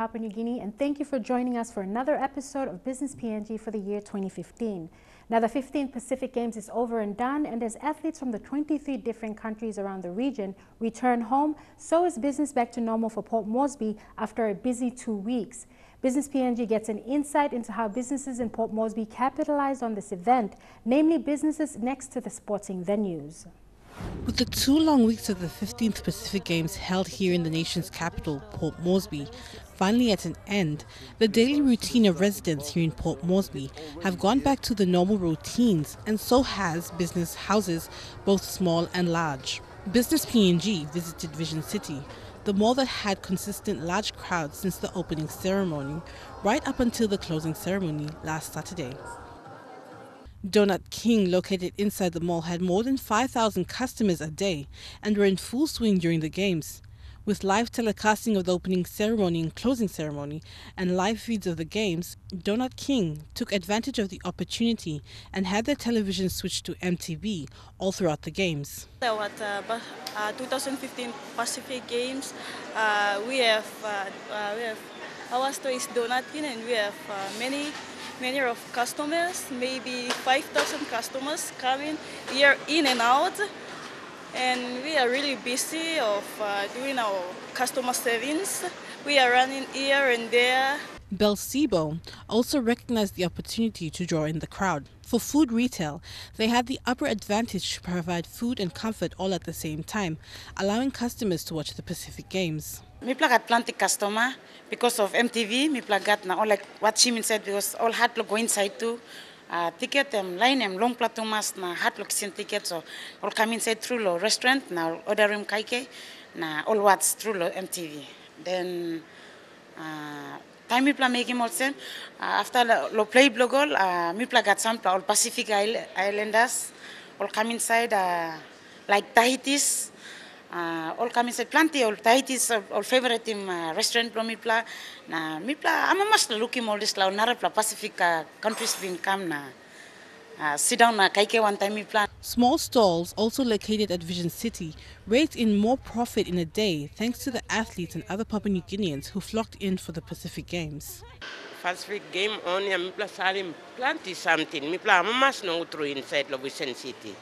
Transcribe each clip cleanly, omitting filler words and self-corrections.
Papua New Guinea, and thank you for joining us for another episode of Business PNG for the year 2015. Now, the 15th Pacific Games is over and done, and as athletes from the 23 different countries around the region return home, so is business back to normal for Port Moresby after a busy 2 weeks. Business PNG gets an insight into how businesses in Port Moresby capitalized on this event, namely businesses next to the sporting venues. With the 2 long weeks of the 15th Pacific Games held here in the nation's capital, Port Moresby, finally at an end, the daily routine of residents here in Port Moresby have gone back to the normal routines, and so has business houses, both small and large. Business PNG visited Vision City, the mall that had consistent large crowds since the opening ceremony, right up until the closing ceremony last Saturday. Donut King, located inside the mall, had more than 5,000 customers a day and were in full swing during the games. With live telecasting of the opening ceremony and closing ceremony and live feeds of the games, Donut King took advantage of the opportunity and had their television switched to MTV all throughout the games. At 2015 Pacific Games, we have our store is Donut King, and we have many of customers, maybe 5,000 customers coming here in and out, and we are really busy of doing our customer service. We are running here and there. Belcebo also recognized the opportunity to draw in the crowd. For food retail, they had the upper advantage to provide food and comfort all at the same time, allowing customers to watch the Pacific Games. Me got plenty customer because of MTV. Me got now, like what Shimin said, because all had to go inside too. Ticket line long platumas na had to send tickets, so all come inside through the restaurant now order room kaike na all what's through the MTV. Then time me making also after the play blogol me got some all Pacific Islanders all come inside like Tahiti's. All come inside plenty all Tahiti's all favorite restaurant from Mipla na Mipla I'm must looking all this nara Pacific countries been come na sit down na kaike one time Mipla. Small stalls also located at Vision City raked in more profit in a day thanks to the athletes and other Papua New Guineans who flocked in for the Pacific Games. Pacific Game on Mipla salim plenty something Mipla must know through inside Vision City.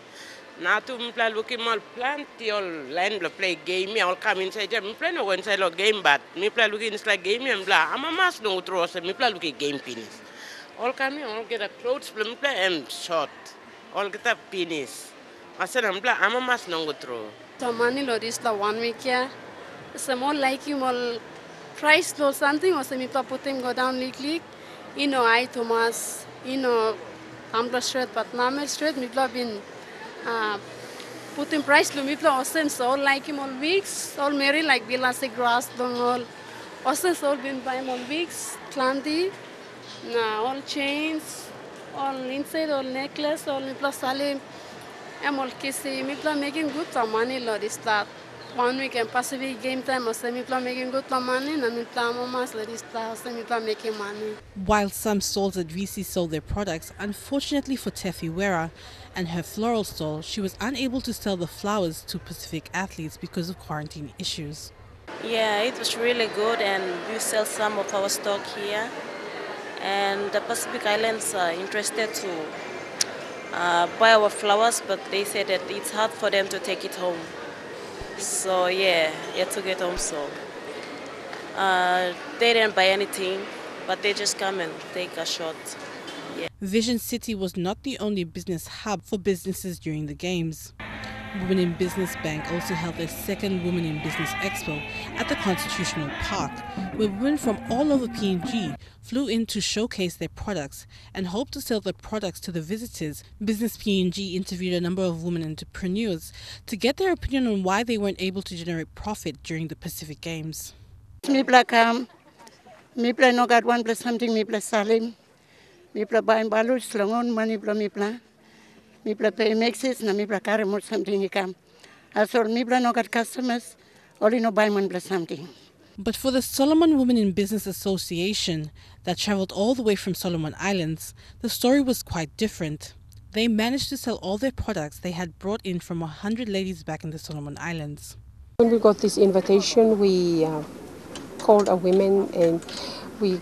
Now to Mipla looking all plenty all land play game all come inside Mipla no inside the game but Mipla looking inside game and blah I'm must know through us Mipla looking game penis. All come all get a clothes Mipla and short. All get a penis. I said I'm must know through. So money lo is the 1 week here. It's more like you all price or something or some people put him go down leak. You know I Thomas, you know I'm straight but now straight Mipla been put in price to Mipla Austin so like him all weeks, all marry like Vilasi grass dong all Austin all been by him all weeks, Clandy, all chains, all inside, all necklace, all Mipla Salim, I'm all kissy, Mipla making good money Lord is that 1 week and Pacific game time or Mipla making good money and Mipla mamas Lord is that Mipla making money. While some stalls at VC sold their products, unfortunately for Tefi Wera and her floral stall, she was unable to sell the flowers to Pacific athletes because of quarantine issues. Yeah, it was really good and we sell some of our stock here. And the Pacific Islands are interested to buy our flowers, but they said that it's hard for them to take it home. So yeah, you had to get home. So they didn't buy anything, but they just come and take a shot. Yeah. Vision City was not the only business hub for businesses during the games. Women in Business Bank also held their second Women in Business Expo at the Constitutional Park, where women from all over PNG flew in to showcase their products and hoped to sell their products to the visitors. Business PNG interviewed a number of women entrepreneurs to get their opinion on why they weren't able to generate profit during the Pacific Games. Mipla come, Mipla no got one plus something, Mipla salim, Mipla buying balloons, long money, Mipla. Mipla pay mixes, na Mipla carry more something he come. As all Mipla no got customers, only no buy one plus something. But for the Solomon Women in Business Association that traveled all the way from Solomon Islands, the story was quite different. They managed to sell all their products they had brought in from 100 ladies back in the Solomon Islands. When we got this invitation, we called our women and we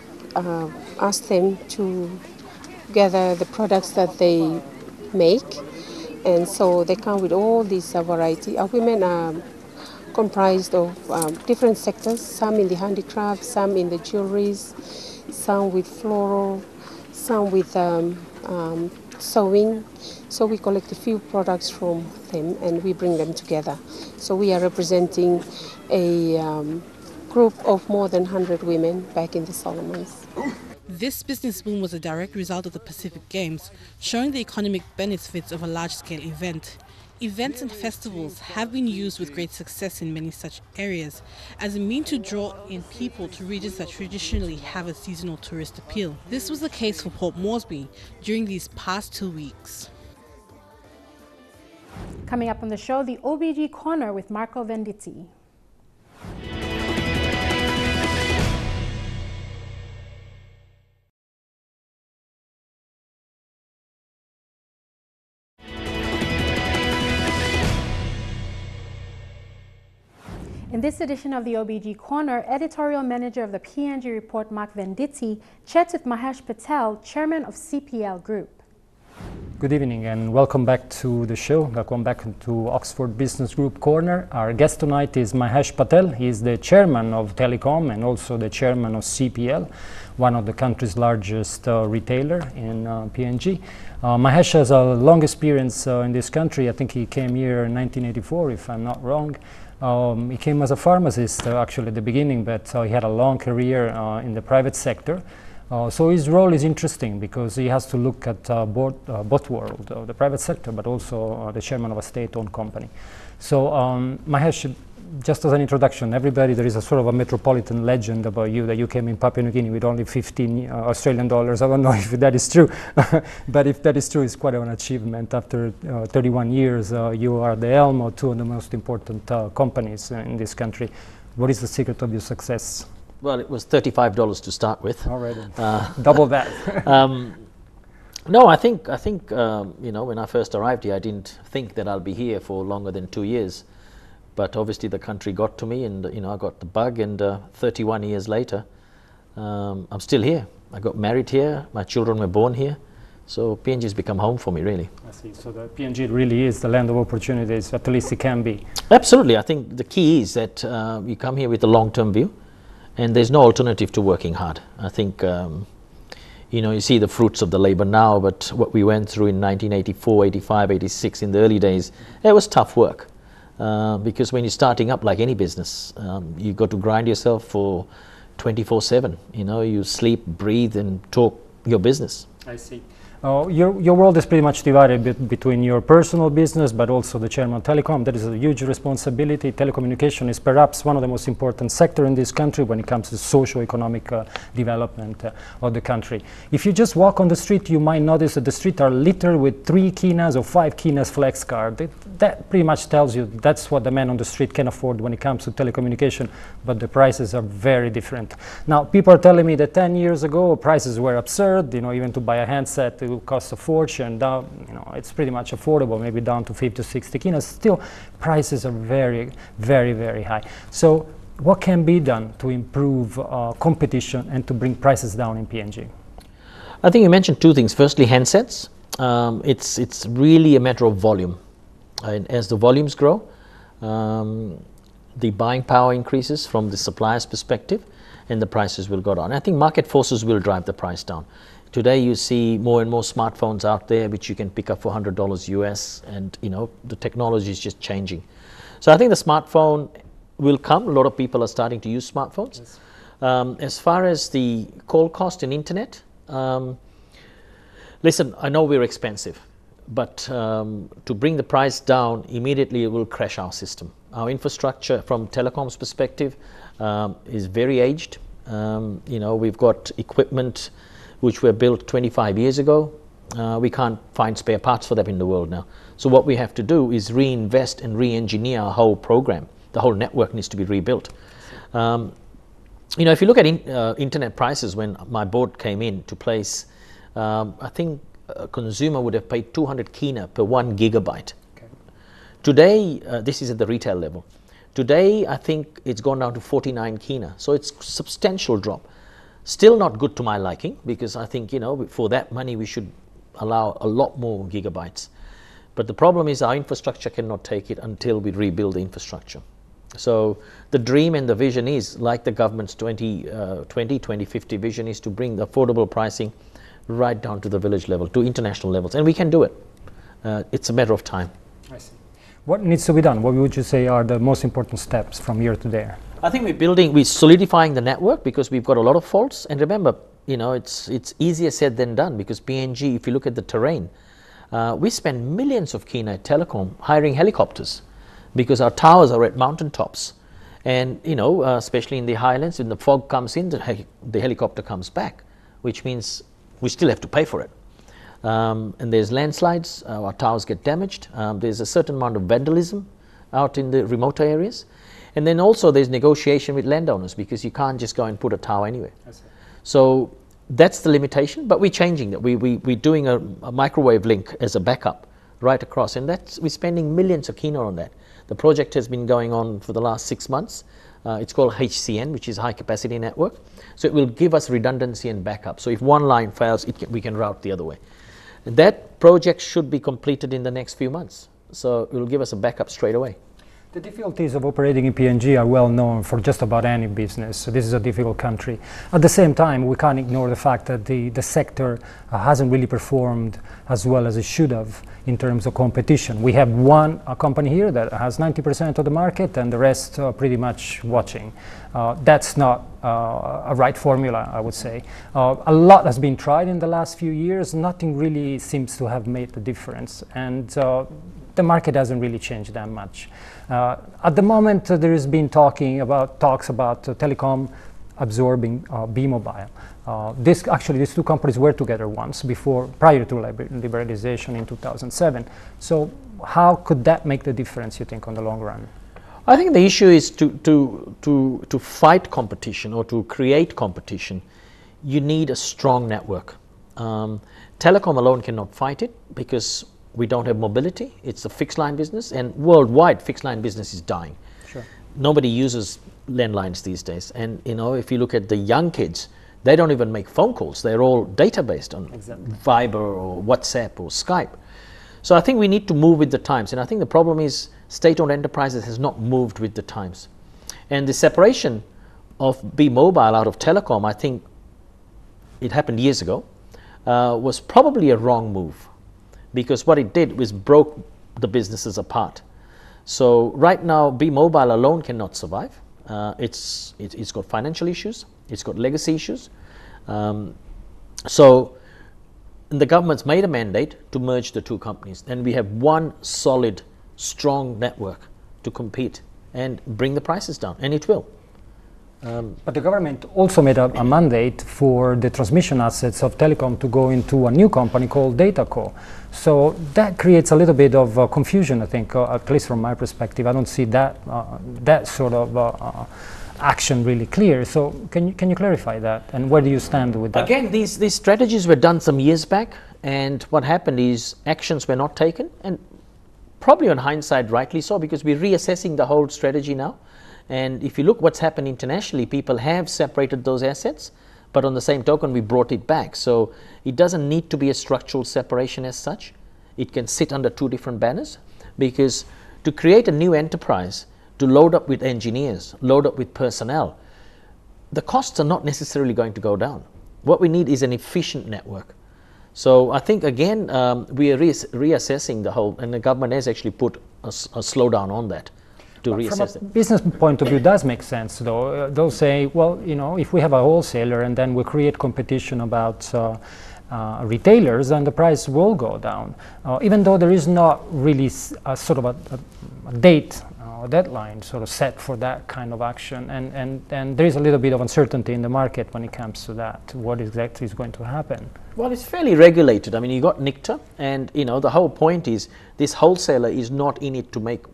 asked them to gather the products that they make. And so they come with all these variety. Our women are comprised of different sectors, some in the handicrafts, some in the jewelries, some with floral, some with sewing. So we collect a few products from them and we bring them together. So we are representing a group of more than 100 women back in the Solomons. This business boom was a direct result of the Pacific Games, showing the economic benefits of a large-scale event. Events and festivals have been used with great success in many such areas as a means to draw in people to regions that traditionally have a seasonal tourist appeal. This was the case for Port Moresby during these past 2 weeks. Coming up on the show, the OBG Corner with Marco Venditti. In this edition of the OBG Corner, editorial manager of the PNG report, Mark Venditti, chats with Mahesh Patel, chairman of CPL Group. Good evening and welcome back to the show. Welcome back to Oxford Business Group Corner. Our guest tonight is Mahesh Patel. He is the chairman of Telecom and also the chairman of CPL, one of the country's largest retailer in PNG. Mahesh has a long experience in this country. I think he came here in 1984, if I'm not wrong. He came as a pharmacist actually at the beginning, but he had a long career in the private sector. So his role is interesting because he has to look at both worlds, the private sector, but also the chairman of a state-owned company. So Mahesh, just as an introduction, everybody, there is a sort of a metropolitan legend about you that you came in Papua New Guinea with only 15 Australian dollars. I don't know if that is true, but if that is true, it's quite an achievement. After 31 years, you are the helm of two of the most important companies in this country. What is the secret of your success? Well, it was $35 to start with. Already, double that. No, I think you know, when I first arrived here, I didn't think that I'll be here for longer than 2 years. But obviously the country got to me and, you know, I got the bug, and 31 years later, I'm still here. I got married here, my children were born here. So PNG has become home for me, really. I see. So the PNG really is the land of opportunities, at least it can be. Absolutely. I think the key is that you come here with a long-term view, and there's no alternative to working hard. I think, you know, you see the fruits of the labor now, but what we went through in 1984, 85, 86, in the early days, it was tough work. Because when you're starting up like any business, you've got to grind yourself for 24/7. You know, you sleep, breathe, and talk your business. I see. Your world is pretty much divided between your personal business, but also the chairman of Telecom. That is a huge responsibility. Telecommunication is perhaps one of the most important sectors in this country when it comes to socio-economic development of the country. If you just walk on the street, you might notice that the streets are littered with 3 Kinas or 5 Kinas flex card. That pretty much tells you that's what the man on the street can afford when it comes to telecommunication, but the prices are very different. Now, people are telling me that 10 years ago, prices were absurd, you know, even to buy a handset, it would cost a fortune. Now, you know, it's pretty much affordable, maybe down to 50 to 60 Kinas. Still, prices are very, very, very high. So what can be done to improve competition and to bring prices down in PNG? I think you mentioned two things. Firstly, handsets. It's really a matter of volume. And as the volumes grow, the buying power increases from the supplier's perspective, and the prices will go down. I think market forces will drive the price down. Today you see more and more smartphones out there which you can pick up for $100 US, and you know, the technology is just changing. So I think the smartphone will come. A lot of people are starting to use smartphones. Yes. As far as the call cost in internet, listen, I know we're expensive, but to bring the price down immediately, it will crash our system. Our infrastructure from Telecom's perspective is very aged. You know, we've got equipment which were built 25 years ago. We can't find spare parts for them in the world now. So what we have to do is reinvest and re-engineer our whole program. The whole network needs to be rebuilt. You know, if you look at internet prices, when my board came in to place, I think a consumer would have paid 200 kina per 1 gigabyte. Okay. Today, this is at the retail level. Today, I think it's gone down to 49 kina. So it's substantial drop. Still not good to my liking, because I think, you know, for that money we should allow a lot more gigabytes. But the problem is our infrastructure cannot take it until we rebuild the infrastructure. So the dream and the vision is, like the government's 2050 vision, is to bring the affordable pricing right down to the village level, to international levels. And we can do it. It's a matter of time. I see. What needs to be done? What would you say are the most important steps from here to there? I think we're solidifying the network, because we've got a lot of faults. And remember, you know, it's easier said than done, because PNG, if you look at the terrain, we spend millions of kina at Telecom hiring helicopters, because our towers are at mountaintops. And, you know, especially in the highlands, when the fog comes in, the helicopter comes back, which means we still have to pay for it. And there's landslides, our towers get damaged. There's a certain amount of vandalism out in the remote areas. And then also there's negotiation with landowners, because you can't just go and put a tower anywhere. So that's the limitation, but we're changing that. We're doing a microwave link as a backup right across, and we're spending millions of kina on that. The project has been going on for the last 6 months. It's called HCN, which is High Capacity Network. So it will give us redundancy and backup. So if one line fails, we can route the other way. That project should be completed in the next few months. So it will give us a backup straight away. The difficulties of operating in PNG are well known for just about any business. So this is a difficult country. At the same time, we can't ignore the fact that the sector hasn't really performed as well as it should have in terms of competition. We have one company here that has 90% of the market, and the rest are pretty much watching. That's not a right formula, I would say. A lot has been tried in the last few years. Nothing really seems to have made the difference. And the market hasn't really changed that much. At the moment, there has been talks about Telecom absorbing B-Mobile. These two companies were together once prior to liberalization in 2007. So how could that make the difference, you think, on the long run? I think the issue is to fight competition, or to create competition, you need a strong network. Telecom alone cannot fight it, because we don't have mobility. It's a fixed line business, and worldwide fixed line business is dying. Sure. Nobody uses landlines these days. And, you know, if you look at the young kids, they don't even make phone calls. They're all data based on Viber or WhatsApp or Skype. So I think we need to move with the times. And I think the problem is state-owned enterprises has not moved with the times. And the separation of B-Mobile out of Telecom, I think it happened years ago, was probably a wrong move. Because what it did was broke the businesses apart. So right now, B-Mobile alone cannot survive. It's got financial issues. It's got legacy issues. So the government's made a mandate to merge the two companies. And we have one solid, strong network to compete and bring the prices down. And it will. But the government also made a mandate for the transmission assets of Telecom to go into a new company called Dataco. So that creates a little bit of confusion, I think, at least from my perspective. I don't see that sort of action really clear. So can you clarify that? And where do you stand with that? Again, these strategies were done some years back. And what happened is actions were not taken. And probably on hindsight, rightly so, because we're reassessing the whole strategy now. And if you look what's happened internationally, people have separated those assets, but on the same token, we brought it back. So it doesn't need to be a structural separation as such. It can sit under two different banners, because to create a new enterprise, to load up with engineers, load up with personnel, the costs are not necessarily going to go down. What we need is an efficient network. So I think, again, we are reassessing the whole, and the government has actually put a slowdown on that. From a business point of view, it does make sense, though. They'll say, well, you know, if we have a wholesaler and then we create competition about retailers, then the price will go down. Even though there is not really a sort of a date, a deadline sort of set for that kind of action. And there is a little bit of uncertainty in the market when it comes to that, what exactly is going to happen. Well, it's fairly regulated. I mean, you got NICTA, and, you know, the whole point is this wholesaler is not in it to make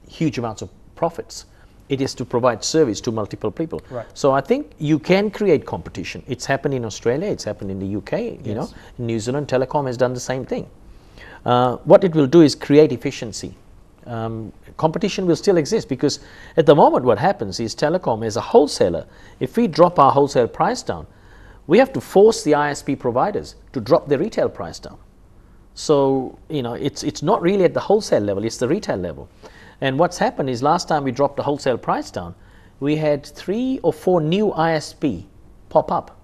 huge amounts of profits. It is to provide service to multiple people. Right. So I think you can create competition. It's happened in Australia, it's happened in the UK, you know. In New Zealand, Telecom has done the same thing. What it will do is create efficiency. competition will still exist, because at the moment what happens is Telecom as a wholesaler, if we drop our wholesale price down, we have to force the ISP providers to drop their retail price down. So, you know, it's not really at the wholesale level, it's the retail level. And what's happened is last time we dropped the wholesale price down, we had 3 or 4 new ISP pop up.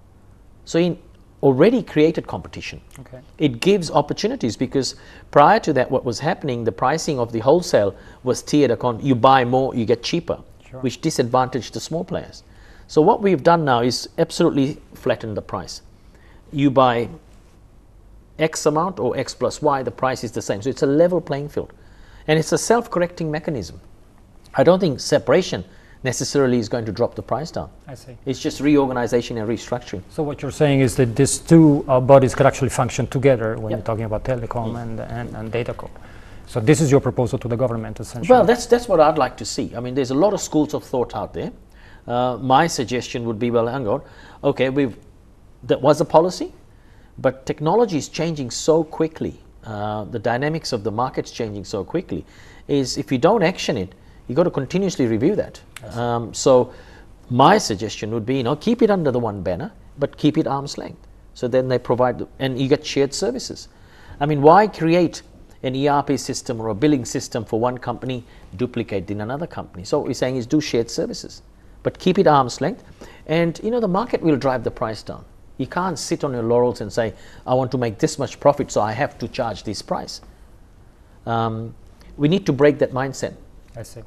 So in already created competition. Okay. It gives opportunities, because prior to that what was happening, the pricing of the wholesale was tiered according, you buy more, you get cheaper, Sure. which disadvantaged the small players. So what we've done now is absolutely flatten the price. You buy X amount or X plus Y, the price is the same. So it's a level playing field. And it's a self-correcting mechanism. I don't think separation necessarily is going to drop the price down. I see. It's just reorganization and restructuring. So what you're saying is that these two bodies could actually function together when Yep. you're talking about telecom and datacom. So this is your proposal to the government, essentially. Well, that's what I'd like to see. I mean, there's a lot of schools of thought out there. My suggestion would be, well, hang on, okay, that was a policy, but technology is changing so quickly. The dynamics of the market's changing so quickly. Is if you don't action it, you got to continuously review that. So my suggestion would be, you know, keep it under the one banner, but keep it arm's length. So then they provide, and you get shared services. I mean, why create an ERP system or a billing system for one company, duplicate in another company? So what we're saying is do shared services, but keep it arm's length. And, you know, the market will drive the price down. You can't sit on your laurels and say, I want to make this much profit, so I have to charge this price. We need to break that mindset. I see.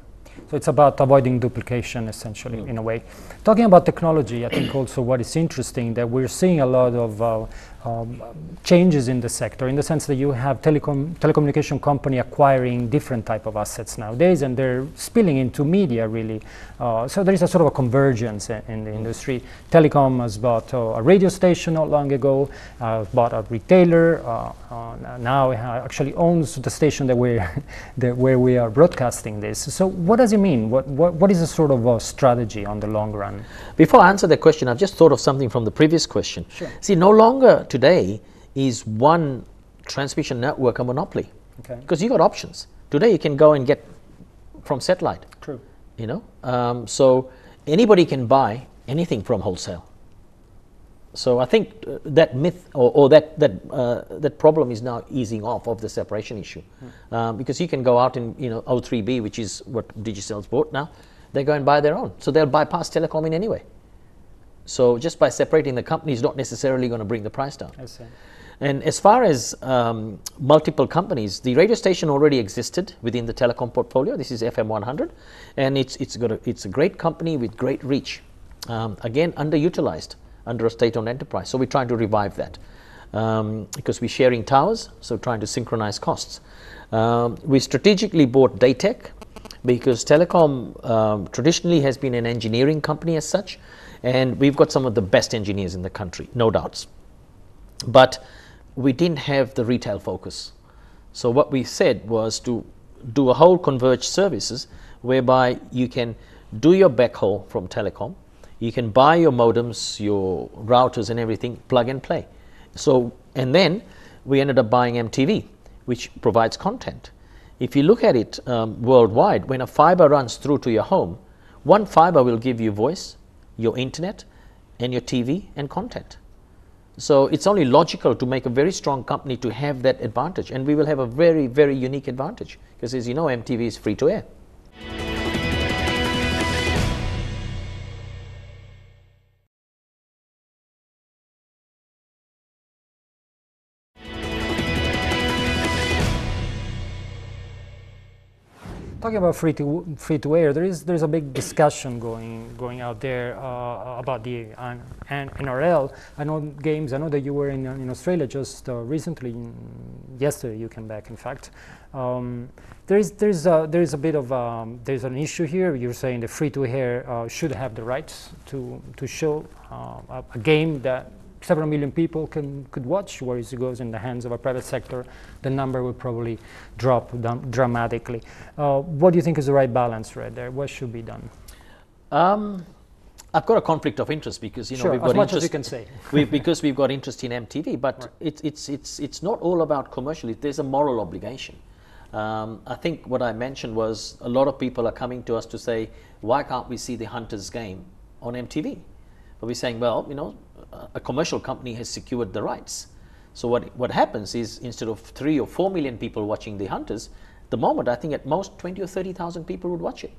So it's about avoiding duplication, essentially, in a way. Talking about technology, I think also what is interesting that we're seeing a lot of changes in the sector, in the sense that you have telecommunication company acquiring different type of assets nowadays, and they're spilling into media, really. So there is a sort of a convergence in the industry. Telecom has bought a radio station not long ago, bought a retailer, now it actually owns the station that where we are broadcasting this. So what does it mean? What is the sort of strategy on the long run? Before I answer that question, I've just thought of something from the previous question. Sure. See, no longer today is one transmission network a monopoly. Okay. Because you got options. Today you can go and get from satellite. True. You know, so anybody can buy anything from wholesale. So I think that myth or that problem is now easing off of the separation issue, because you can go out and, you know, O3B, which is what Digicel's bought now, they go and buy their own. So they'll bypass telecom in any way. So just by separating the company is not necessarily going to bring the price down. I see. And as far as multiple companies, the radio station already existed within the telecom portfolio. This is FM 100, and it's a great company with great reach. Again, underutilized under a state-owned enterprise. So we're trying to revive that because we're sharing towers, so trying to synchronize costs. We strategically bought Daytech because telecom traditionally has been an engineering company as such, and we've got some of the best engineers in the country, no doubts. But we didn't have the retail focus. So what we said was to do a whole converged services whereby you can do your backhaul from telecom, you can buy your modems, your routers and everything, plug and play. So, and then we ended up buying MTV, which provides content. If you look at it worldwide, when a fiber runs through to your home, one fiber will give you voice, your internet, and your TV and content. So it's only logical to make a very strong company to have that advantage, and we will have a very, very unique advantage because, as you know, MTV is free to air. Talking about free to air, there's a big discussion going out there about the NRL. I know games. I know that you were in Australia just recently. Yesterday you came back. In fact, there's a bit of there's an issue here. You're saying the free to air should have the rights to show a game that several million people could watch, whereas it goes in the hands of a private sector, the number will probably drop dramatically. What do you think is the right balance right there? What should be done? I've got a conflict of interest because, you know, sure, we've got as much interest, as you can say. because we've got interest in MTV, but right. It's not all about commercial. There's a moral obligation. I think what I mentioned was a lot of people are coming to us to say, why can't we see the Hunters game on MTV? But we're saying, well, you know, a commercial company has secured the rights. So what happens is, instead of 3 or 4 million people watching the Hunters, the moment, I think at most 20 or 30,000 people would watch it.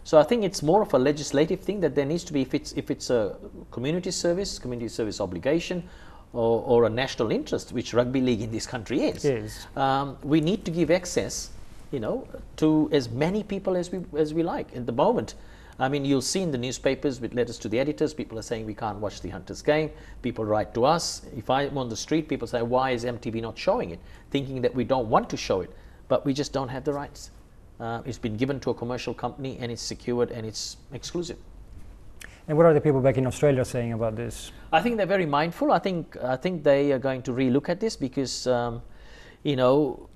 So I think it's more of a legislative thing that there needs to be, if it's a community service obligation, or a national interest, which rugby league in this country is. Yes. We need to give access, you know, to as many people as we like. At the moment, I mean, you'll see in the newspapers with letters to the editors, people are saying we can't watch the Hunters game. People write to us. If I'm on the street, people say, why is MTV not showing it? Thinking that we don't want to show it, but we just don't have the rights. It's been given to a commercial company, and it's secured, and it's exclusive. And what are the people back in Australia saying about this? I think they're very mindful. I think they are going to relook at this because, you know,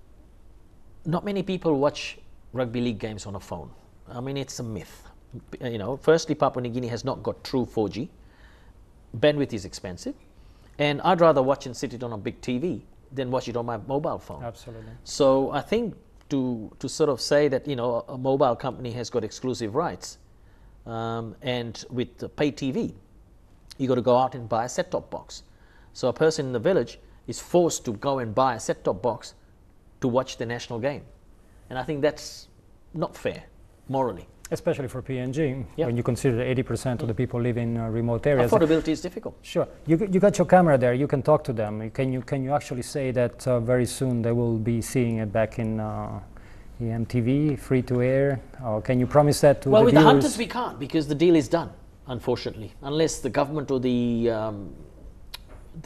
not many people watch rugby league games on a phone. I mean, it's a myth. You know, firstly, Papua New Guinea has not got true 4G. Bandwidth is expensive, and I'd rather watch and sit it on a big TV than watch it on my mobile phone. Absolutely. So I think to sort of say that, you know, a mobile company has got exclusive rights, and with the pay TV, you got to go out and buy a set-top box. So a person in the village is forced to go and buy a set-top box to watch the national game, and I think that's not fair morally. Especially for PNG, Yep. when you consider 80% of the people live in remote areas. Affordability is difficult. Sure. You got your camera there. You can talk to them. Can you actually say that very soon they will be seeing it back in MTV, free to air? Or can you promise that to the Well, with the viewers? Hunters we can't, because the deal is done, unfortunately, unless the government or the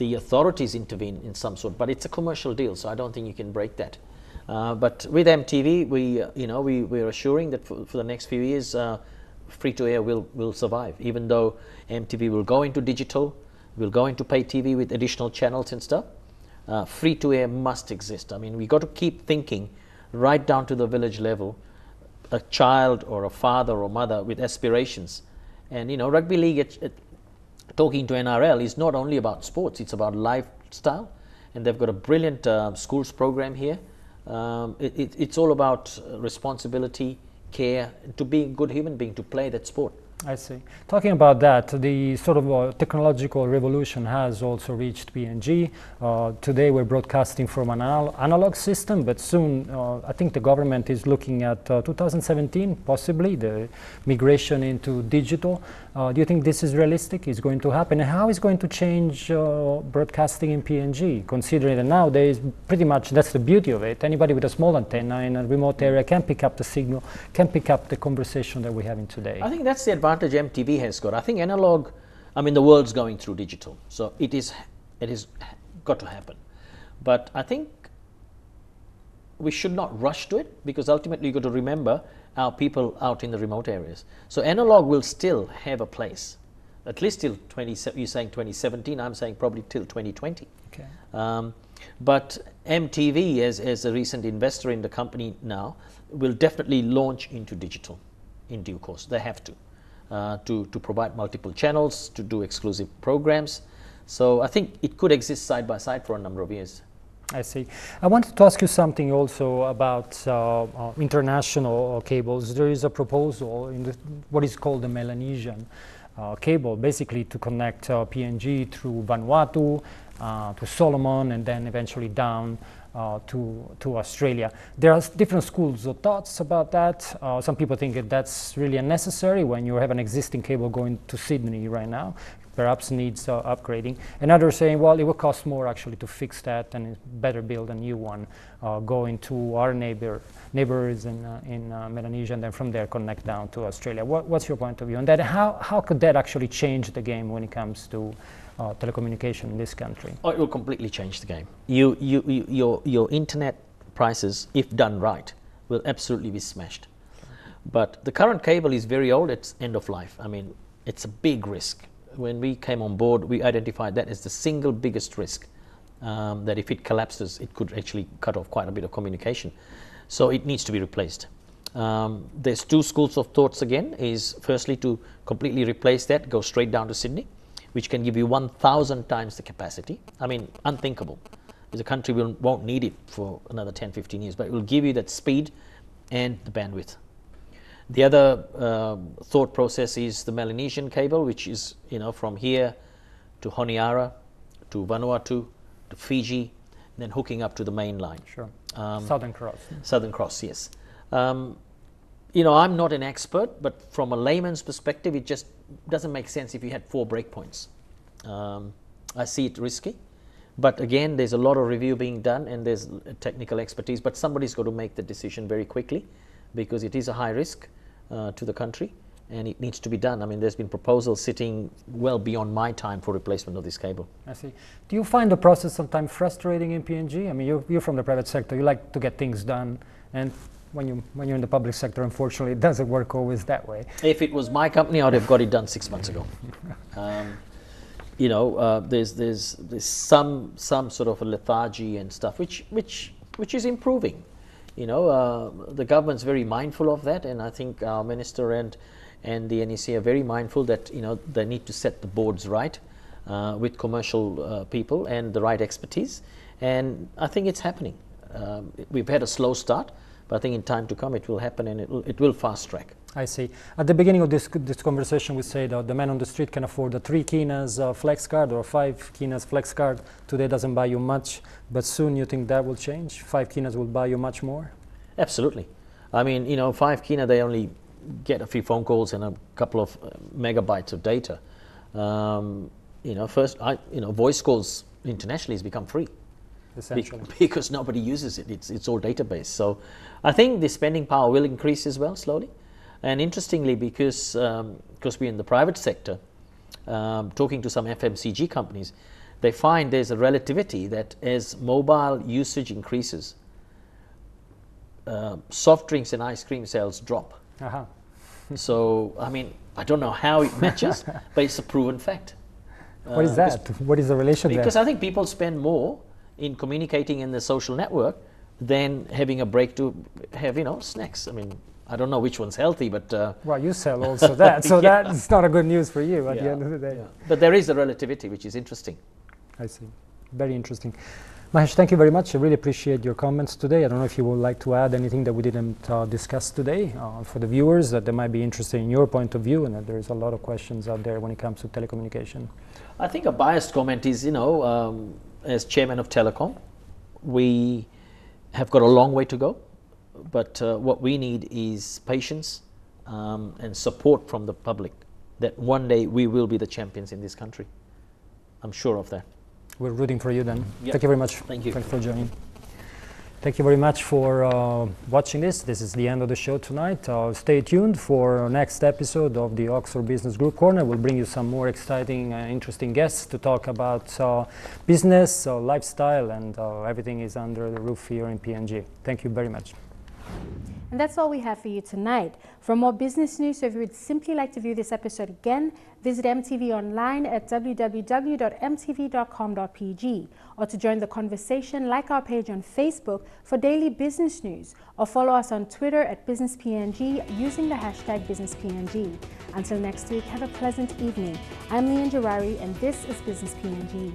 authorities intervene in some sort. But it's a commercial deal, so I don't think you can break that. But with MTV, we're assuring that for the next few years, free to air will survive, even though MTV will go into digital, will go into pay TV with additional channels and stuff. Free to air must exist. I mean, we got to keep thinking right down to the village level, a child or a father or mother with aspirations. And, you know, rugby league, talking to NRL, is not only about sports, it's about lifestyle. And they've got a brilliant schools program here. It's all about responsibility, care, to be a good human being, to play that sport. I see. Talking about that, the sort of technological revolution has also reached PNG. Today we're broadcasting from an analog system, but soon I think the government is looking at 2017, possibly, the migration into digital. Do you think this is realistic? Is going to happen? And how is going to change broadcasting in PNG, considering that nowadays, pretty much that's the beauty of it. Anybody with a small antenna in a remote area can pick up the signal, can pick up the conversation that we're having today. I think that's the advantage MTV has got. I think analog, I mean, the world's going through digital, so it is got to happen. But I think we should not rush to it, because ultimately you've got to remember our people out in the remote areas. So analog will still have a place, at least till you're saying 2017, I'm saying probably till 2020. Okay. But MTV, as a recent investor in the company now, will definitely launch into digital in due course. They have to provide multiple channels, to do exclusive programs. So I think it could exist side by side for a number of years. I see. I wanted to ask you something also about international cables. There is a proposal in what is called the Melanesian cable, basically to connect PNG through Vanuatu to Solomon, and then eventually down to Australia. There are different schools of thoughts about that. Some people think that that's really unnecessary when you have an existing cable going to Sydney right now. Perhaps needs upgrading. And others saying, well, it will cost more actually to fix that, and it's better build a new one, going to our neighbors in Melanesia, and then from there connect down to Australia. What's your point of view on that? How could that actually change the game when it comes to telecommunication in this country? Oh, it will completely change the game. Your internet prices, if done right, will absolutely be smashed. But the current cable is very old, it's end of life. I mean, it's a big risk. When we came on board, we identified that as the single biggest risk, that if it collapses, it could actually cut off quite a bit of communication. So it needs to be replaced. There's two schools of thoughts again, is firstly to completely replace that, go straight down to Sydney, which can give you 1,000 times the capacity. I mean, unthinkable. The country won't need it for another 10, 15 years, but it will give you that speed and the bandwidth. The other thought process is the Melanesian cable, which is, you know, from here to Honiara, to Vanuatu, to Fiji, and then hooking up to the main line. Sure. Southern Cross. Southern Cross, yes. You know, I'm not an expert, but from a layman's perspective, it just doesn't make sense if you had 4 breakpoints. I see it risky. But again, there's a lot of review being done and there's technical expertise, but somebody's got to make the decision very quickly because it is a high risk to the country and it needs to be done. I mean, there's been proposals sitting well beyond my time for replacement of this cable. I see. Do you find the process sometimes frustrating in PNG? I mean, you're from the private sector, you like to get things done, and when you're in the public sector, unfortunately, it doesn't work always that way. If it was my company, I would have got it done 6 months ago. You know, there's some sort of a lethargy and stuff, which is improving. You know, the government's very mindful of that, and I think our minister and the NEC are very mindful that, you know, they need to set the boards right with commercial people and the right expertise, and I think it's happening. We've had a slow start, but I think in time to come it will happen, and it will fast track. I see. At the beginning of this conversation, we said the man on the street can afford a 3 kinas flex card or 5 kinas flex card. Today doesn't buy you much, but soon you think that will change? 5 kinas will buy you much more? Absolutely. I mean, you know, 5 kina, they only get a few phone calls and a couple of megabytes of data. You know, voice calls internationally has become free. Essentially. Because nobody uses it. It's all database. So I think the spending power will increase as well slowly. And interestingly, because we're in the private sector, talking to some FMCG companies, they find there's a relativity that as mobile usage increases, soft drinks and ice cream sales drop. Uh-huh. So, I mean, I don't know how it matches, but it's a proven fact. What is that? What is the relation there? Because I think people spend more in communicating in the social network than having a break to have, you know, snacks. I mean, I don't know which one's healthy, but... well, you sell also that, so yeah. That's not a good news for you at the end of the day. Yeah. But there is a relativity, which is interesting. I see. Very interesting. Mahesh, thank you very much. I really appreciate your comments today. I don't know if you would like to add anything that we didn't discuss today for the viewers that they might be interested in your point of view, and that there's a lot of questions out there when it comes to telecommunication. I think a biased comment is, you know, as chairman of Telecom, we have got a long way to go. But what we need is patience and support from the public, that one day we will be the champions in this country. I'm sure of that. We're rooting for you then. Yep. Thank you very much. Thank you. Thanks for joining. Thank you very much for watching this. This is the end of the show tonight. Stay tuned for our next episode of the Oxford Business Group Corner. We'll bring you some more exciting, interesting guests to talk about business, lifestyle, and everything is under the roof here in PNG. Thank you very much. And that's all we have for you tonight. For more business news, so if you would simply like to view this episode again, visit MTV online at www.mtv.com.pg, or to join the conversation, like our page on Facebook for daily business news, or follow us on Twitter at BusinessPNG using the hashtag BusinessPNG. Until next week, have a pleasant evening. I'm Leanne Jarari, and this is Business PNG.